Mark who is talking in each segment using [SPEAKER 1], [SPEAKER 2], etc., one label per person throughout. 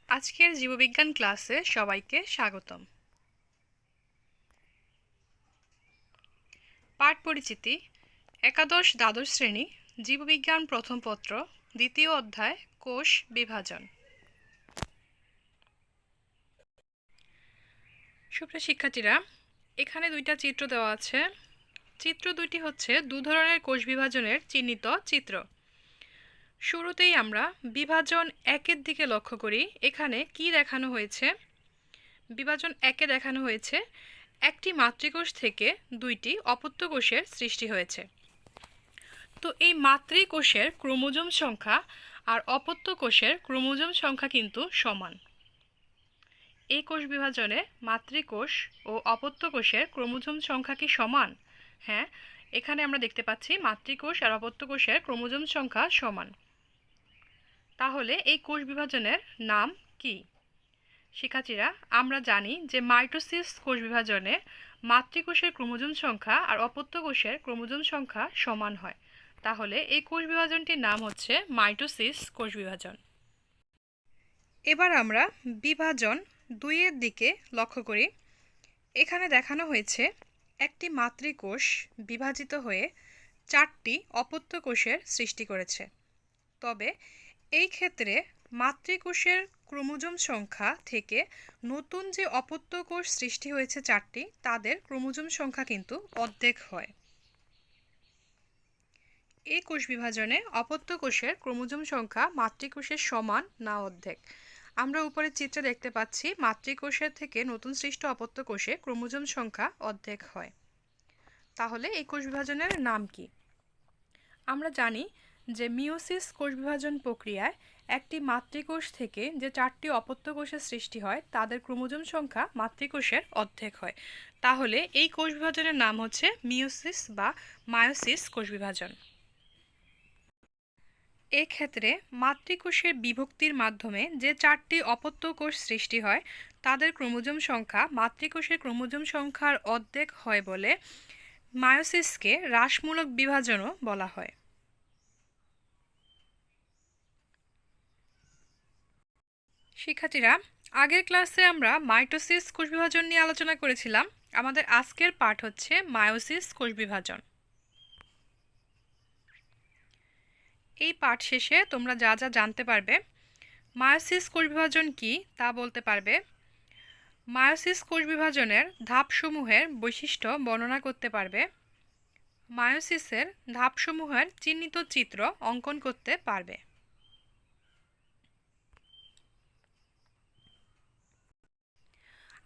[SPEAKER 1] আজকের জীববিজ্ঞান ক্লাসে সবাইকে স্বাগতম। পাঠ পরিচিতি, একাদশ দ্বাদশ শ্রেণী, জীববিজ্ঞান প্রথম পত্র, দ্বিতীয় অধ্যায়, কোষ বিভাজন। সুপ্রিয় শিক্ষার্থীরা, এখানে দুইটা চিত্র দেওয়া আছে। চিত্র দুইটি হচ্ছে দু ধরনের কোষ বিভাজনের চিহ্নিত চিত্র। শুরুতেই আমরা বিভাজন একের দিকে লক্ষ্য করি। এখানে কি দেখানো হয়েছে? বিভাজন একে দেখানো হয়েছে একটি মাতৃকোষ থেকে দুইটি অপত্য কোষের সৃষ্টি হয়েছে। তো এই মাতৃকোষের ক্রোমোজোম সংখ্যা আর অপত্য কোষের ক্রোমোজোম সংখ্যা কিন্তু সমান। এই কোষ বিভাজনে মাতৃকোষ ও অপত্য কোষের ক্রোমোজোম সংখ্যা কি সমান? হ্যাঁ, এখানে আমরা দেখতে পাচ্ছি মাতৃকোষ আর অপত্য কোষের ক্রোমোজোম সংখ্যা সমান। তাহলে এই কোষ বিভাজনের নাম কি? শিক্ষার্থীরা, আমরা জানি যে মাইটোসিস কোষ বিভাজনে মাতৃকোষের ক্রোমোজোম সংখ্যা আর অপত্য কোষের ক্রোমোজোম সংখ্যা সমান হয়। তাহলে এই কোষ বিভাজনটির নাম হচ্ছে মাইটোসিস কোষ বিভাজন। এবার আমরা বিভাজন দুইয়ের দিকে লক্ষ্য করি। এখানে দেখানো হয়েছে একটি মাতৃকোষ বিভাজিত হয়ে চারটি অপত্য কোষের সৃষ্টি করেছে। তবে এই ক্ষেত্রে মাতৃকোষের ক্রোমোজোম সংখ্যা থেকে নতুন যে অপত্য কোষ সৃষ্টি হয়েছে চারটি, তাদের ক্রোমোজোম সংখ্যা কিন্তু অর্ধেক হয়। এই কোষ বিভাজনে অপত্য কোষের ক্রোমোজোম সংখ্যা মাতৃকোষের সমান না অর্ধেক। আমরা উপরের চিত্রে দেখতে পাচ্ছি মাতৃকোষের থেকে নতুন সৃষ্ট অপত্য কোষে ক্রোমোজোম সংখ্যা অর্ধেক হয়। তাহলে এই কোষ বিভাজনের নাম কি? আমরা জানি যে মিওসিস কোষ বিভাজন প্রক্রিয়ায় একটি মাতৃকোষ থেকে যে চারটি অপত্য কোষের সৃষ্টি হয়, তাদের ক্রোমোজোম সংখ্যা মাতৃকোষের অর্ধেক হয়। তাহলে এই কোষ বিভাজনের নাম হচ্ছে মিওসিস বা মায়োসিস কোষ বিভাজন। এক্ষেত্রে মাতৃকোষের বিভক্তির মাধ্যমে যে চারটি অপত্য কোষ সৃষ্টি হয়, তাদের ক্রোমোজোম সংখ্যা মাতৃকোষের ক্রোমোজোম সংখ্যার অর্ধেক হয় বলে মায়োসিসকে হ্রাসমূলক বিভাজনও বলা হয়। শিক্ষার্থীরা, আগের ক্লাসে আমরা মাইটোসিস কোষ বিভাজন নিয়ে আলোচনা করেছিলাম। আমাদের আজকের পাঠ হচ্ছে মায়োসিস কোষ বিভাজন। এই পাঠ শেষে তোমরা যা যা জানতে পারবে: মায়োসিস কোষ বিভাজন কি তা বলতে পারবে, মায়োসিস কোষ বিভাজনের ধাপসমূহের বৈশিষ্ট্য বর্ণনা করতে পারবে, মায়োসিসের ধাপসমূহের চিহ্নিত চিত্র অঙ্কন করতে পারবে।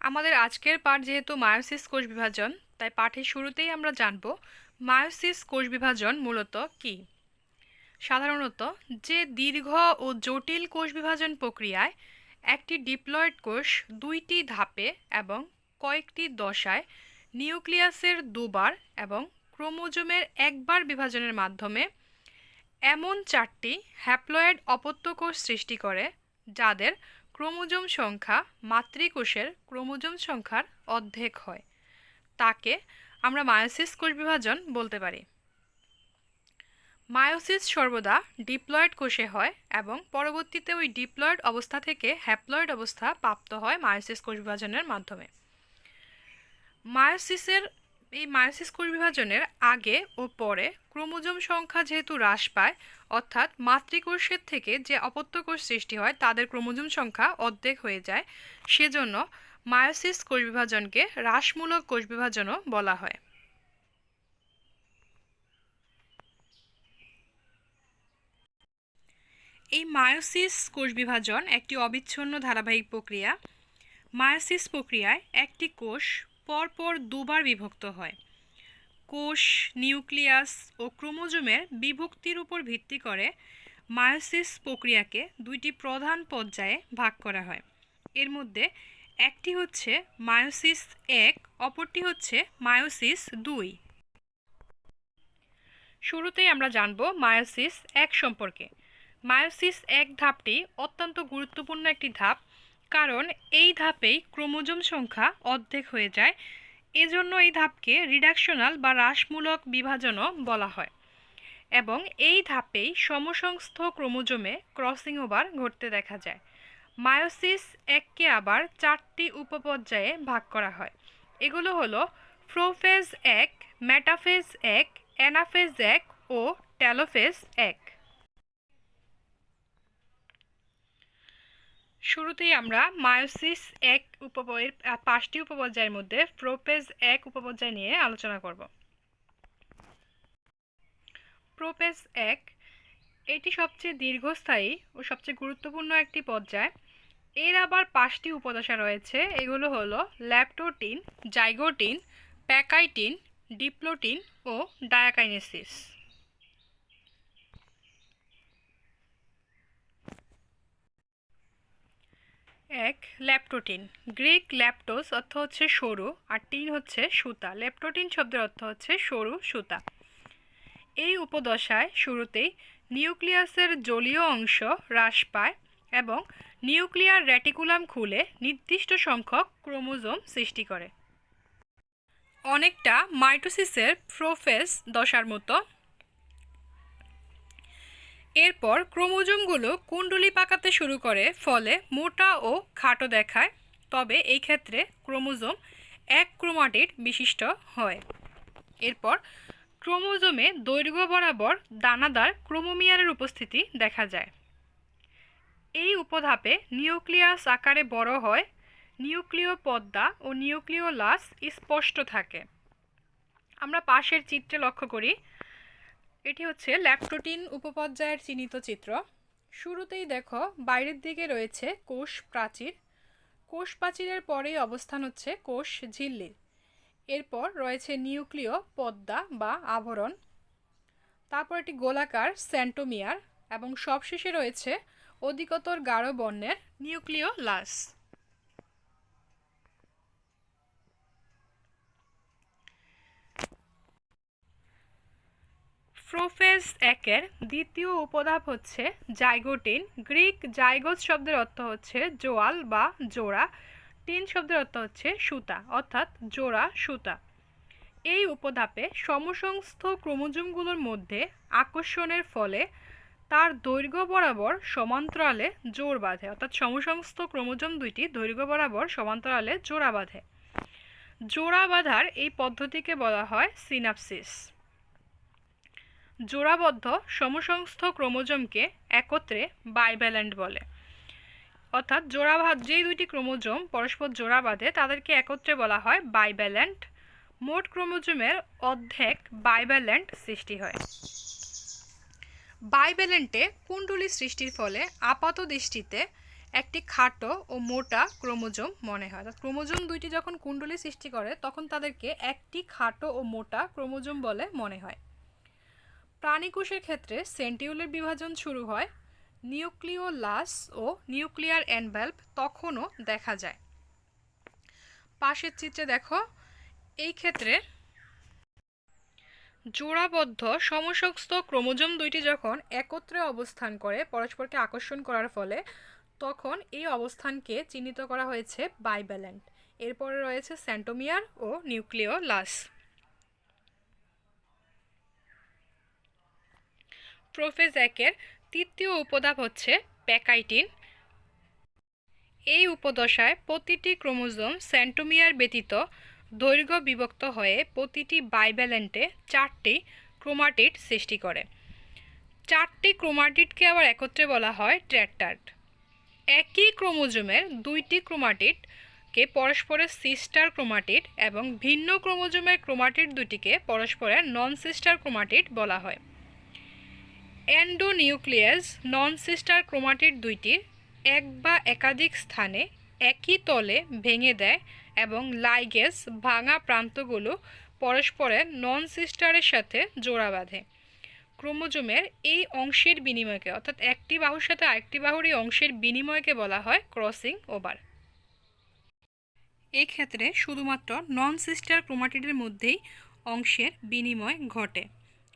[SPEAKER 1] আমাদের আজকের পাঠ যেহেতু মায়োসিস কোষ বিভাজন, তাই পাঠের শুরুতেই আমরা জানব মায়োসিস কোষ বিভাজন মূলত কি। সাধারণত যে দীর্ঘ ও জটিল কোষ বিভাজন প্রক্রিয়ায় একটি ডিপ্লয়েড কোষ দুইটি ধাপে এবং কয়েকটি দশায় নিউক্লিয়াসের দুবার এবং ক্রোমোজোমের একবার বিভাজনের মাধ্যমে এমন চারটি হ্যাপ্লয়েড অপত্য কোষ সৃষ্টি করে যাদের ক্রোমোজোম সংখ্যা মাতৃকোষের ক্রোমোজোম সংখ্যার অর্ধেক হয়, তাকে আমরা মায়োসিস কোষ বিভাজন বলতে পারি। মায়োসিস সর্বদা ডিপ্লয়েড কোষে হয় এবং পরবর্তীতে ওই ডিপ্লয়েড অবস্থা থেকে হ্যাপ্লয়েড অবস্থা প্রাপ্ত হয় মায়োসিস কোষ বিভাজনের মাধ্যমে। মায়োসিস কোষ বিভাজনের আগে ও পরে ক্রোমোজোম সংখ্যা যেহেতু হ্রাস পায়, অর্থাৎ মাতৃকোষের থেকে যে অপত্য কোষ সৃষ্টি হয় তাদের ক্রোমোজোম সংখ্যা অর্ধেক হয়ে যায়, সেজন্য মায়োসিস কোষ বিভাজনকে হ্রাসমূলক কোষ বিভাজনও বলা হয়। এই মায়োসিস কোষ বিভাজন একটি অবিচ্ছিন্ন ধারাবাহিক প্রক্রিয়া। মায়োসিস প্রক্রিয়ায় একটি কোষ পরপর দুবার বিভক্ত হয়। কোষ, নিউক্লিয়াস ও ক্রোমোজোমের বিভক্তির উপর ভিত্তি করে মায়োসিস প্রক্রিয়াকে দুইটি প্রধান পর্যায়ে ভাগ করা হয়। এর মধ্যে একটি হচ্ছে মায়োসিস 1, অপরটি হচ্ছে মায়োসিস 2। শুরুতেই আমরা জানব মায়োসিস 1 সম্পর্কে। মায়োসিস 1 ধাপটি অত্যন্ত গুরুত্বপূর্ণ একটি ধাপ, কারণ এই ধাপেই ক্রোমোজোম সংখ্যা অর্ধেক হয়ে যায়। এজন্য এই ধাপকে রিডাকশনাল বা হ্রাসমূলক বিভাজনও বলা হয় এবং এই ধাপেই সমসংস্থ ক্রোমোজোমে ক্রসিং ওভার ঘটতে দেখা যায়। মায়োসিস এককে আবার 4টি উপপর্যায়ে ভাগ করা হয়। এগুলো হলো প্রোফেজ 1, মেটাফেজ 1, অ্যানাফেজ 1 ও টেলোফেজ 1। শুরুতেই আমরা মায়োসিস 1 উপপর্যায়ের 5টি উপপর্যায়ের মধ্যে প্রোফেজ 1 উপপর্যায় নিয়ে আলোচনা করব। প্রোফেজ 1 এটি সবচেয়ে দীর্ঘস্থায়ী ও সবচেয়ে গুরুত্বপূর্ণ একটি পর্যায়। এর আবার 5টি উপদশা রয়েছে। এগুলো হলো ল্যাপ্টোটিন, জাইগোটিন, প্যাকাইটিন, ডিপ্লোটিন ও ডায়াকাইনেসিস। 1. ল্যাপ্টোটিন। গ্রিক ল্যাপ্টোস অর্থ হচ্ছে সরু আর টিন হচ্ছে সুতা। ল্যাপ্টোটিন শব্দের অর্থ হচ্ছে সরু সুতা। এই উপদশায় শুরুতেই নিউক্লিয়াসের জলীয় অংশ হ্রাস পায় এবং নিউক্লিয়ার রেটিকুলাম খুলে নির্দিষ্ট সংখ্যক ক্রোমোজোম সৃষ্টি করে। অনেকটা মাইটোসিসের প্রোফেজ দশার মতো। এরপর ক্রোমোজোমগুলো কুণ্ডলী পাকাতে শুরু করে, ফলে মোটা ও খাটো দেখায়। তবে এই ক্ষেত্রে ক্রোমোজোম এক ক্রোমাটিড বিশিষ্ট হয়। এরপর ক্রোমোজোমে দৈর্ঘ্য বরাবর দানাদার ক্রোমোমিয়ারের উপস্থিতি দেখা যায়। এই উপধাপে নিউক্লিয়াস আকারে বড় হয়, নিউক্লিয় পর্দা ও নিউক্লিওলাস স্পষ্ট থাকে। আমরা পাশের চিত্রে লক্ষ্য করি, এটি হচ্ছে ল্যাপ্টোটিন উপপর্যায়ের চিহ্নিত চিত্র। শুরুতেই দেখো বাইরের দিকে রয়েছে কোষ প্রাচীর। কোষ প্রাচীরের পরেই অবস্থান হচ্ছে কোষ ঝিল্লির। এরপর রয়েছে নিউক্লিয় পর্দা বা আবরণ, তারপর একটি গোলাকার সেন্টোমিয়ার এবং সবশেষে রয়েছে অধিকতর গাঢ় বর্ণের নিউক্লিওলাস। প্রোফেজ 1-এর দ্বিতীয় উপধাপ হচ্ছে জাইগোটিন। গ্রিক জাইগোস শব্দের অর্থ হচ্ছে জোয়াল বা জোড়া, টিন শব্দের অর্থ হচ্ছে সুতা অর্থাৎ জোড়া সুতা। এই উপধাপে সমসংস্থ ক্রোমোজোমগুলোর মধ্যে আকর্ষণের ফলে তার দৈর্ঘ্য বরাবর সমান্তরালে জোড় বাঁধে, অর্থাৎ সমসংস্থ ক্রোমোজোম দুইটি দৈর্ঘ্য বরাবর সমান্তরালে জোড়া বাঁধে। জোড়া বাঁধার এই পদ্ধতিকে বলা হয় সিনাপসিস। জোড়াবদ্ধ সমসংস্থ ক্রোমোজোমকে একত্রে বাইভ্যালেন্ট বলে। অর্থাৎ যেই দুইটি ক্রোমোজোম পরস্পর জোড়া বাঁধে তাদেরকে একত্রে বলা হয় বাইভ্যালেন্ট। মোট ক্রোমোজোমের অর্ধেক বাইভ্যালেন্ট সৃষ্টি হয়। বাইভ্যালেন্টে কুণ্ডলী সৃষ্টির ফলে আপাত দৃষ্টিতে একটি খাটো ও মোটা ক্রোমোজোম মনে হয়। অর্থাৎ ক্রোমোজোম দুইটি যখন কুণ্ডলী সৃষ্টি করে তখন তাদেরকে একটি খাটো ও মোটা ক্রোমোজোম বলে মনে হয়। প্রাণীকোষের ক্ষেত্রে সেন্টিউলের বিভাজন শুরু হয়। নিউক্লিওলাস ও নিউক্লিয়ার এনভেলপ তখনও দেখা যায়। পাশের চিত্রে দেখো, এই ক্ষেত্রে জোড়াবদ্ধ সমসংস্থ ক্রোমোজোম দুইটি যখন একত্রে অবস্থান করে পরস্পরকে আকর্ষণ করার ফলে তখন এই অবস্থানকে চিহ্নিত করা হয়েছে বাইভ্যালেন্ট। এরপরে রয়েছে সেন্টোমিয়ার ও নিউক্লিওলাস। প্রোফেজ 1-এর তৃতীয় উপধাপ হচ্ছে প্যাকাইটিন। এই উপদশায় প্রতিটি ক্রোমোজোম সেন্টোমিয়ার ব্যতীত দৈর্ঘ্য বিভক্ত হয়ে প্রতিটি বাইভ্যালেন্টে 4টি ক্রোমাটিড সৃষ্টি করে। 4টি ক্রোমাটিডকে আবার একত্রে বলা হয় টেট্রাড। একই ক্রোমোজোমের 2টি ক্রোমাটিডকে পরস্পরের সিস্টার ক্রোমাটিড এবং ভিন্ন ক্রোমোজোমের ক্রোমাটিড দুটিকে পরস্পরের নন সিস্টার ক্রোমাটিড বলা হয়। এন্ডোনিউক্লিয়াস নন সিস্টার ক্রোমাটিড দুইটির এক বা একাধিক স্থানে একই তলে ভেঙে দেয় এবং লাইগেজ ভাঙা প্রান্তগুলো পরস্পরের নন সিস্টারের সাথে জোড়া বাঁধে। ক্রোমোজোমের এই অংশের বিনিময়কে, অর্থাৎ একটি বাহুর সাথে আরেকটি বাহুর এই অংশের বিনিময়কে বলা হয় ক্রসিং ওভার। এই ক্ষেত্রে শুধুমাত্র নন সিস্টার ক্রোমাটিডের মধ্যেই অংশের বিনিময় ঘটে,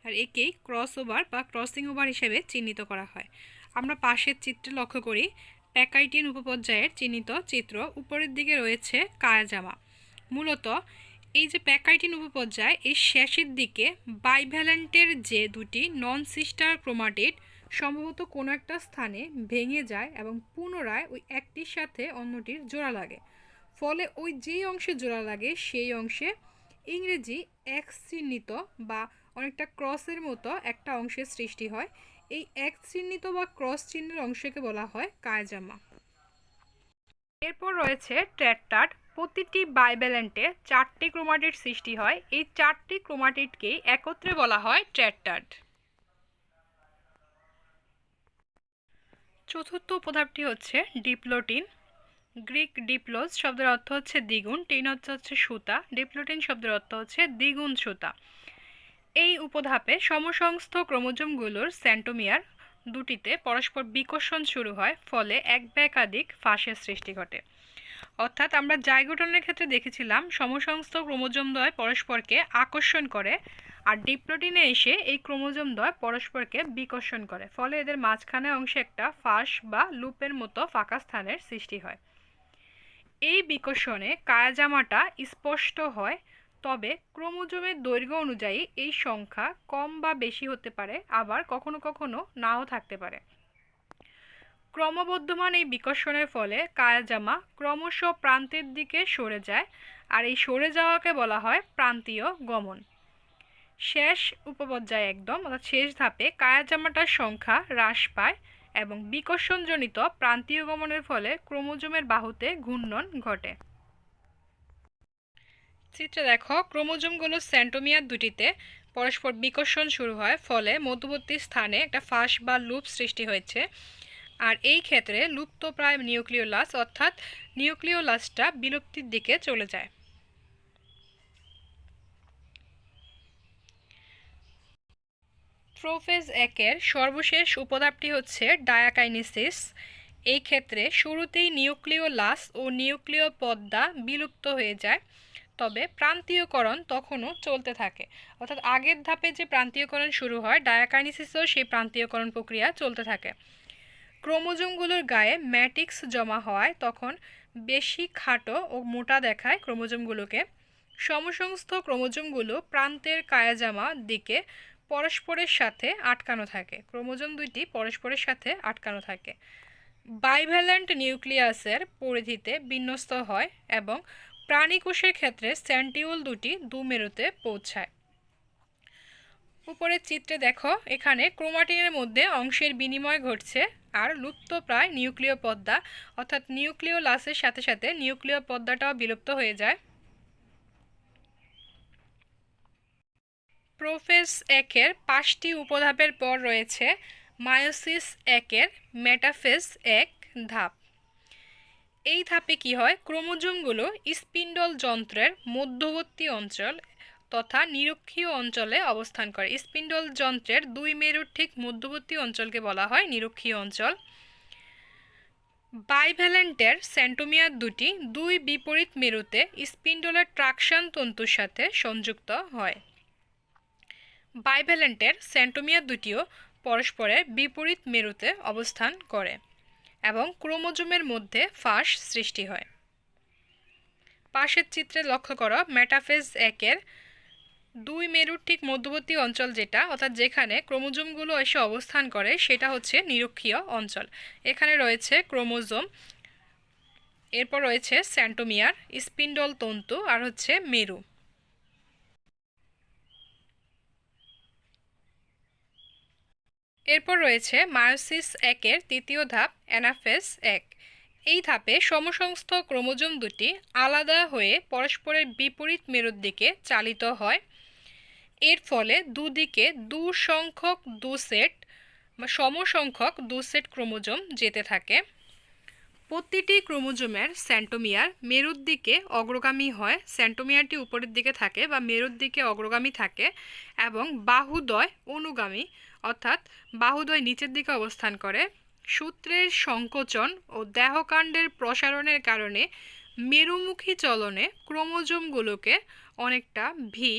[SPEAKER 1] আর একেই ক্রস ওভার বা ক্রসিং ওভার হিসেবে চিহ্নিত করা হয়। আমরা পাশের চিত্রে লক্ষ্য করি, প্যাকাইটিন উপপর্যায়ের চিহ্নিত চিত্র। উপরের দিকে রয়েছে কায়াজামা। মূলত এই যে প্যাকাইটিন উপপর্যায়, এই শেষের দিকে বাইভ্যালেন্টের যে দুটি নন সিস্টার ক্রোমাটিড সম্ভবত কোনো একটা স্থানে ভেঙে যায় এবং পুনরায় ওই একটির সাথে অন্যটির জোড়া লাগে। ফলে ওই যেই অংশে জোড়া লাগে সেই অংশে ইংরেজি এক্স চিহ্নিত বা অনেকটা ক্রসের মতো একটা অংশের সৃষ্টি হয়। এই এক্স চিহ্নিত বা ক্রস চিহ্নের অংশকে বলা হয় কায়জামা। এরপর রয়েছে ট্র্যাক্টার। প্রতিটি বাইভ্যালেন্টে 4টি ক্রোমাটিড সৃষ্টি হয়। এই 4টি ক্রোমাটিডকেই একত্রে বলা হয় ট্র্যাক্টার। চতুর্থ উপধাপটি হচ্ছে ডিপ্লোটিন। গ্রিক ডিপ্লোস শব্দের অর্থ হচ্ছে দ্বিগুণ, টিন হচ্ছে সুতা, ডিপ্লোটিন শব্দের অর্থ হচ্ছে দ্বিগুণ সুতা। এই উপধাপে সমসংস্থ ক্রোমোজোমগুলোর সেন্ট্রোমিয়ার দুটিতে পরস্পর বিকর্ষণ শুরু হয়, ফলে এক বা একাধিক ফাঁসের সৃষ্টি ঘটে। অর্থাৎ আমরা জাইগোটনের ক্ষেত্রে দেখেছিলাম সমসংস্থ ক্রোমোজোমদ্বয় পরস্পরকে আকর্ষণ করে, আর ডিপ্লোটিনে এসে এই ক্রোমোজোমদ্বয় পরস্পরকে বিকর্ষণ করে, ফলে এদের মাঝখানে অংশে একটা ফাঁস বা লুপের মতো ফাঁকা স্থানের সৃষ্টি হয়। এই বিকর্ষণে কায়াজামাটা স্পষ্ট হয়, তবে ক্রোমোজোমের দৈর্ঘ্য অনুযায়ী এই সংখ্যা কম বা বেশি হতে পারে, আবার কখনো কখনো নাও থাকতে পারে। ক্রমবর্ধমান এই বিকর্ষণের ফলে কায়াজামা ক্রমশ প্রান্তের দিকে সরে যায়, আর এই সরে যাওয়াকে বলা হয় প্রান্তীয় গমন। শেষ উপপর্যায়ে একদম অর্থাৎ শেষ ধাপে কায়াজামাটার সংখ্যা হ্রাস পায় এবং বিকর্ষণজনিত প্রান্তীয় গমনের ফলে ক্রোমোজোমের বাহুতে ঘূর্ণন ঘটে। চিত্রে দেখো ক্রোমোজোমগুলো সেন্ট্রোমিয়ার দুটিতে পরস্পর বিকর্ষণ শুরু হয়, ফলে মধ্যবর্তী স্থানে একটা ফাঁস বা লুপ সৃষ্টি হয়েছে। আর এই ক্ষেত্রে লুপ্তপ্রায় নিউক্লিওলাস অর্থাৎ নিউক্লিওলাসটা বিলুপ্তির দিকে চলে যায়। প্রোফেজ 1-এর সর্বশেষ উপধাপটি হচ্ছে ডায়াকাইনেসিস। এই ক্ষেত্রে শুরুতেই নিউক্লিওলাস ও নিউক্লিয় পর্দা বিলুপ্ত হয়ে যায়, তবে প্রান্তীয়করণ তখনও চলতে থাকে। অর্থাৎ আগের ধাপে যে প্রান্তীয়করণ শুরু হয়, ডায়াকাইনেসিসেও সেই প্রান্তীয়করণ প্রক্রিয়া চলতে থাকে। ক্রোমোজোমগুলোর গায়ে ম্যাট্রিক্স জমা হওয়ায় তখন বেশি খাটো ও মোটা দেখায় ক্রোমোজোমগুলোকে। সমসংস্থ ক্রোমোজোমগুলো প্রান্তের কায়াজামা দিকে পরস্পরের সাথে আটকানো থাকে। ক্রোমোজোম দুইটি পরস্পরের সাথে আটকানো থাকে। বাইভ্যালেন্ট নিউক্লিয়াসের পরিধিতে বিন্যস্ত হয় এবং প্রাণীকোষের ক্ষেত্রে সেন্টিউল দুটি দুমেরুতে পৌঁছায়। উপরের চিত্রে দেখো এখানে ক্রোমাটিনের মধ্যে অংশের বিনিময় ঘটছে, আর লুপ্তপ্রায় নিউক্লিয় পর্দা অর্থাৎ নিউক্লিওলাসের সাথে সাথে নিউক্লিয় পর্দাটাও বিলুপ্ত হয়ে যায়। প্রোফেজ 1-এর 5টি উপধাপের পর রয়েছে মায়োসিস 1-এর মেটাফেজ 1 ধাপ। এই ধাপে কি হয়, ক্রোমোজোমগুলো স্পিন্ডল যন্ত্রের মধ্যবর্তী অঞ্চল তথা নিরক্ষীয় অঞ্চলে অবস্থান করে। স্পিন্ডল যন্ত্রের 2 মেরুর ঠিক মধ্যবর্তী অঞ্চলকে বলা হয় নিরক্ষীয় অঞ্চল। বাইভ্যালেন্টের সেন্ট্রোমিয়ার দুটি 2 বিপরীত মেরুতে স্পিন্ডলের ট্রাকশন তন্তুর সাথে সংযুক্ত হয়। বাইভ্যালেন্টের সেন্ট্রোমিয়ার দুটিও পরস্পরের বিপরীত মেরুতে অবস্থান করে এবং ক্রোমোজোমের মধ্যে ফাঁস সৃষ্টি হয়। পাশের চিত্রে লক্ষ্য করো মেটাফেজ 1-এর 2 মেরুর ঠিক মধ্যবর্তী অঞ্চল যেটা অর্থাৎ যেখানে ক্রোমোজোমগুলো এসে অবস্থান করে সেটা হচ্ছে নিরক্ষীয় অঞ্চল। এখানে রয়েছে ক্রোমোজোম, এরপর রয়েছে সেন্ট্রোমিয়ার, স্পিন্ডল তন্তু আর হচ্ছে মেরু। এরপর রয়েছে মায়োসিস 1-এর 3য় ধাপ অ্যানাফেজ 1। এই ধাপে সমসংস্থ ক্রোমোজোম দুটি আলাদা হয়ে পরস্পরের বিপরীত মেরুর দিকে চালিত হয়। এর ফলে দুদিকে সমসংখ্যক 2 সেট ক্রোমোজোম যেতে থাকে। প্রতিটি ক্রোমোজোমের সেন্ট্রোমিয়ার মেরুর দিকে অগ্রগামী হয়, সেন্ট্রোমিয়ারটি উপরের দিকে থাকে বা মেরুর দিকে অগ্রগামী থাকে, এবং বাহুদ্বয় অনুগামী অর্থাৎ বাহুদ্বয় নিচের দিকে অবস্থান করে। সূত্রের সংকোচন ও দেহকাণ্ডের প্রসারণের কারণে মেরুমুখী চলনে ক্রোমোজোমগুলোকে অনেকটা ভি,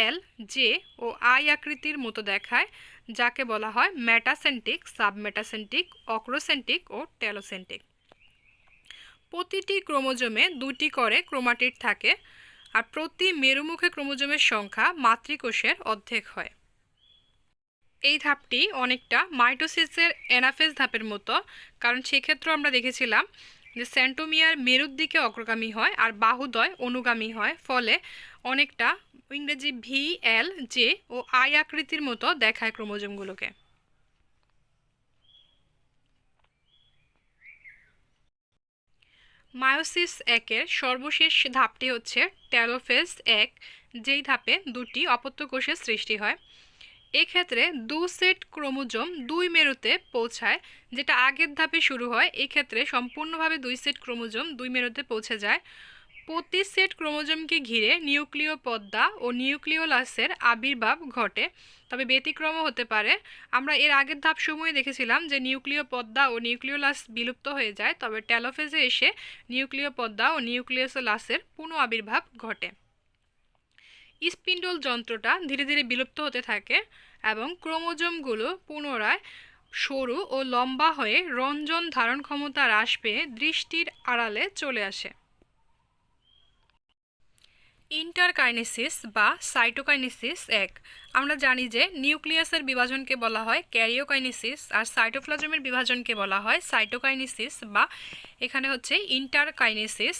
[SPEAKER 1] এল, জে ও আই আকৃতির মতো দেখায়, যাকে বলা হয় মেটাসেন্ট্রিক, সাবমেটাসেন্ট্রিক, অক্রোসেন্ট্রিক ও টেলোসেন্ট্রিক। প্রতিটি ক্রোমোজোমে 2টি করে ক্রোমাটিড থাকে, আর প্রতি মেরুমুখী ক্রোমোজোমের সংখ্যা মাতৃকোষের অর্ধেক হয়। এই ধাপটি অনেকটা মাইটোসিসের অ্যানাফেজ ধাপের মতো, কারণ সেক্ষেত্রে আমরা দেখেছিলাম যে সেন্টোমিয়ার মেরুর দিকে অগ্রগামী হয় আর বাহুদ্বয় অনুগামী হয়, ফলে অনেকটা ইংরেজি VLJ ও আই আকৃতির মতো দেখায় ক্রোমোজোমগুলোকে। মায়োসিস একের সর্বশেষ ধাপটি হচ্ছে টেলোফেজ এক, যেই ধাপে দুটি অপত্য কোষের সৃষ্টি হয়। এক্ষেত্রে দু সেট ক্রোমোজোম দুই মেরুতে পৌঁছায়, যেটা আগের ধাপে শুরু হয়। এক্ষেত্রে সম্পূর্ণভাবে দুই সেট ক্রোমোজোম দুই মেরুতে পৌঁছে যায়। প্রতি সেট ক্রোমোজোমকে ঘিরে নিউক্লিয় পর্দা ও নিউক্লিওলাসের আবির্ভাব ঘটে, তবে ব্যতিক্রমও হতে পারে। আমরা এর আগের ধাপসমূহে দেখেছিলাম যে নিউক্লিয় পর্দা ও নিউক্লিওলাস বিলুপ্ত হয়ে যায়, তবে টেলোফেজে এসে নিউক্লিয় পর্দা ও নিউক্লিয়াসলাসের পুনঃ আবির্ভাব ঘটে। স্পিন্ডল যন্ত্রটা ধীরে ধীরে বিলুপ্ত হতে থাকে এবং ক্রোমোজোমগুলো পুনরায় সরু ও লম্বা হয়ে রঞ্জন ধারণ ক্ষমতা হ্রাস পেয়ে দৃষ্টির আড়ালে চলে আসে। ইন্টারকাইনেসিস বা সাইটোকাইনেসিস এক, আমরা জানি যে নিউক্লিয়াসের বিভাজনকে বলা হয় ক্যারিওকাইনেসিস আর সাইটোপ্লাজমের বিভাজনকে বলা হয় সাইটোকাইনেসিস, বা এখানে হচ্ছে ইন্টারকাইনেসিস।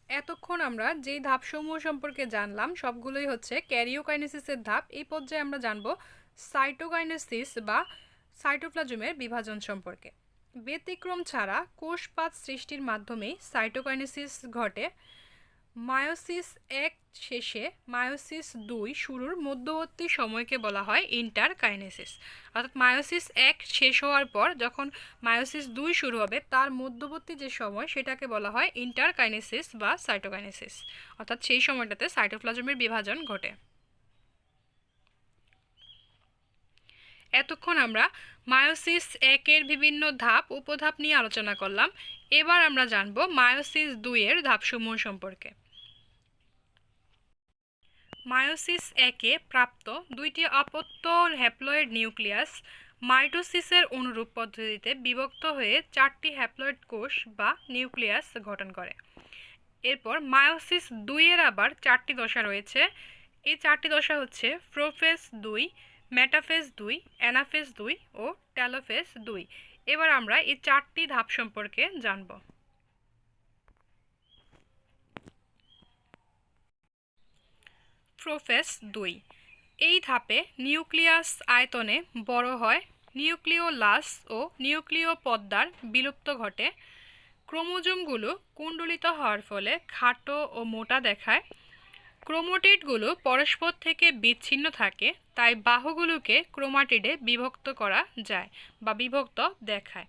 [SPEAKER 1] এতক্ষণ আমরা যেই ধাপসমূহ সম্পর্কে জানলাম সবগুলোই হচ্ছে ক্যারিওকাইনেসিসের ধাপ। এই পর্যায়ে আমরা জানব সাইটোকাইনেসিস বা সাইটোপ্লাজমের বিভাজন সম্পর্কে। ব্যতিক্রম ছাড়া কোষপাত সৃষ্টির মাধ্যমেই সাইটোকাইনেসিস ঘটে। মায়োসিস এক শেষে মায়োসিস দুই শুরুর মধ্যবর্তী সময়কে বলা হয় ইন্টারকাইনেসিস, অর্থাৎ মায়োসিস এক শেষ হওয়ার পর যখন মায়োসিস দুই শুরু হবে তার মধ্যবর্তী যে সময় সেটাকে বলা হয় ইন্টারকাইনেসিস বা সাইটোকাইনেসিস, অর্থাৎ সেই সময়টাতে সাইটোপ্লাজমের বিভাজন ঘটে। এতক্ষণ আমরা মায়োসিস একের বিভিন্ন ধাপ উপধাপ নিয়ে আলোচনা করলাম। এবার আমরা জানব মায়োসিস দুইয়ের ধাপসমূহ সম্পর্কে। মায়োসিস একে প্রাপ্ত দুইটি অপত্য হ্যাপ্লয়েড নিউক্লিয়াস মাইটোসিসের অনুরূপ পদ্ধতিতে বিভক্ত হয়ে চারটি হ্যাপ্লয়েড কোষ বা নিউক্লিয়াস গঠন করে। এরপর মায়োসিস দুইয়ের আবার চারটি দশা রয়েছে। এই চারটি দশা হচ্ছে প্রোফেজ দুই, মেটাফেজ দুই, অ্যানাফেজ দুই ও টেলোফেজ দুই। এবার আমরা এই চারটি ধাপ সম্পর্কে জানব। প্রোফেজ দুই, এই ধাপে নিউক্লিয়াস আয়তনে বড় হয়, নিউক্লিওলাস ও নিউক্লিয় পর্দার বিলুপ্ত ঘটে। ক্রোমোজোমগুলো কুণ্ডলিত হওয়ার ফলে খাটো ও মোটা দেখায়। ক্রোমাটিডগুলো পরস্পর থেকে বিচ্ছিন্ন থাকে, তাই বাহুগুলোকে ক্রোমাটিডে বিভক্ত করা যায় বা বিভক্ত দেখায়।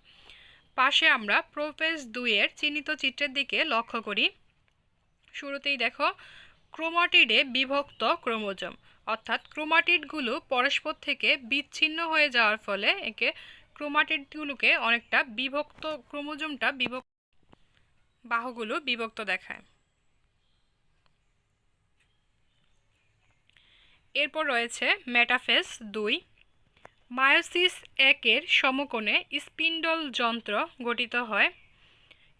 [SPEAKER 1] পাশে আমরা প্রোফেজ দুইয়ের চিহ্নিত চিত্রের দিকে লক্ষ্য করি। শুরুতেই দেখো ক্রোমাটিডে বিভক্ত ক্রোমোজোম, অর্থাৎ ক্রোমাটিডগুলো পরস্পর থেকে বিচ্ছিন্ন হয়ে যাওয়ার ফলে একে ক্রোমাটিডগুলোকে অনেকটা বিভক্ত, ক্রোমোজোমটা বিভক্ত, বাহুগুলো বিভক্ত দেখায়। এরপর রয়েছে মেটাফেজ দুই। মায়োসিস একের সমকোণে স্পিন্ডল যন্ত্র গঠিত হয়।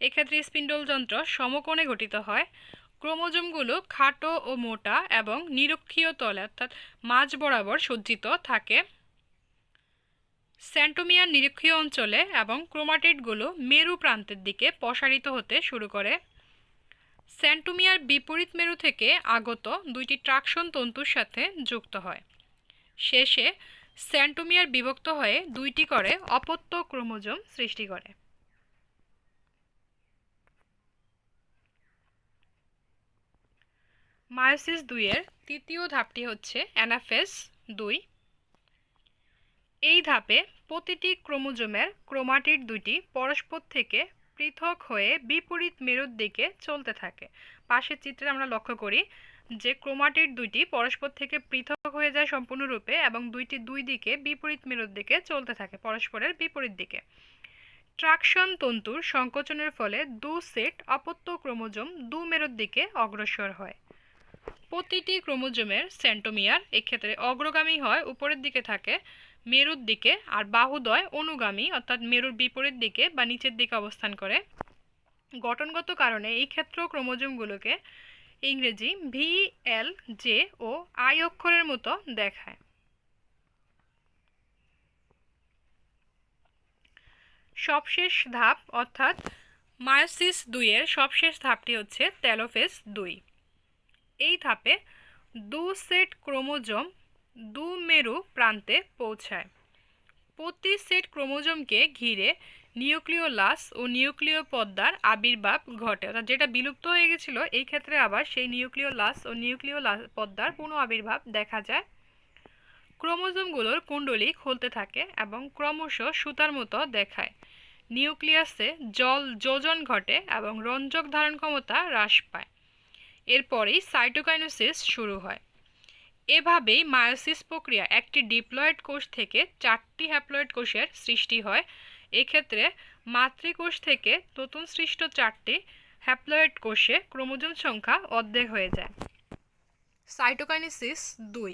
[SPEAKER 1] এক্ষেত্রে স্পিন্ডল যন্ত্র সমকোণে গঠিত হয়। ক্রোমোজোমগুলো খাটো ও মোটা এবং নিরক্ষীয় তলে অর্থাৎ মাঝ বরাবর সজ্জিত থাকে। সেন্টোমিয়ার নিরক্ষীয় অঞ্চলে এবং ক্রোমাটিডগুলো মেরু প্রান্তের দিকে প্রসারিত হতে শুরু করে। সেন্টোমিয়ার বিপরীত মেরু থেকে আগত দুইটি ট্রাকশন তন্তুর সাথে যুক্ত হয়। শেষে সেন্টোমিয়ার বিভক্ত হয়ে দুইটি করে অপত্য ক্রোমোজোম সৃষ্টি করে। মায়োসিস দুইয়ের তৃতীয় ধাপটি হচ্ছে অ্যানাফেজ দুই। এই ধাপে প্রতিটি ক্রোমোজোমের ক্রোমাটিড দুইটি পরস্পর থেকে পৃথক হয়ে বিপরীত মেরুর দিকে চলতে থাকে। পাশের চিত্রে আমরা লক্ষ্য করি যে ক্রোমাটিড দুইটি পরস্পর থেকে পৃথক হয়ে যায় সম্পূর্ণরূপে এবং দুইটি দুই দিকে বিপরীত মেরুর দিকে চলতে থাকে, পরস্পরের বিপরীত দিকে। ট্রাকশন তন্তুর সংকোচনের ফলে দু সেট অপত্য ক্রোমোজোম দু মেরুর দিকে অগ্রসর হয়। প্রতিটি ক্রোমোজোমের সেন্টোমিয়ার এক্ষেত্রে অগ্রগামী হয়, উপরের দিকে থাকে মেরুর দিকে, আর বাহুদ্বয় অনুগামী অর্থাৎ মেরুর বিপরীত দিকে বা নিচের দিকে অবস্থান করে। গঠনগত কারণে এই ক্ষেত্র ক্রোমোজোমগুলোকে ইংরেজি VLJ ও আই অক্ষরের মতো দেখায়। সবশেষ ধাপ অর্থাৎ মায়োসিস 2 এর সবশেষ ধাপটি হচ্ছে টেলোফেজ 2। এই ধাপে 2 সেট ক্রোমোজোম 2 মেরু প্রান্তে পৌঁছায়। প্রতি সেট ক্রোমোজোমকে ঘিরে নিউক্লিওলাস ও নিউক্লিয় পর্দার আবির্ভাব ঘটে, অর্থাৎ যেটা বিলুপ্ত হয়ে গেছিল এই ক্ষেত্রে আবার সেই নিউক্লিওলাস ও নিউক্লিয় পর্দার পুনঃ আবির্ভাব দেখা যায়। ক্রোমোজোমগুলোর কুণ্ডলী খুলতে থাকে এবং ক্রমশ সুতার মতো দেখায়। নিউক্লিয়াসে যোজন ঘটে এবং রঞ্জক ধারণ ক্ষমতা হ্রাস পায়। এরপরেই সাইটোকাইনেসিস শুরু হয়। এভাবেই মায়োসিস প্রক্রিয়া একটি ডিপ্লয়েড কোষ থেকে 4টি হ্যাপ্লয়েড কোষের সৃষ্টি হয়। এক্ষেত্রে মাতৃকোষ থেকে নতুন সৃষ্ট 4টি হ্যাপ্লয়েড কোষে ক্রোমোজোম সংখ্যা অর্ধেক হয়ে যায়। সাইটোকাইনেসিস 2।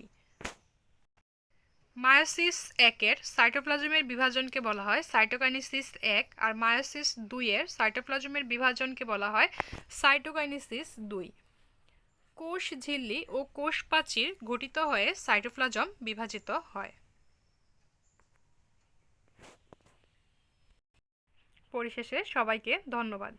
[SPEAKER 1] মায়োসিস 1 এর সাইটোপ্লাজমের বিভাজনকে বলা হয় সাইটোকাইনেসিস 1 আর মায়োসিস 2 এর সাইটোপ্লাজমের বিভাজনকে বলা হয় সাইটোকাইনেসিস 2। কোষ ঝিল্লি ও কোষ প্রাচীর গঠিত হয়ে সাইটোপ্লাজম বিভাজিত হয়। পরিশেষে সবাইকে ধন্যবাদ।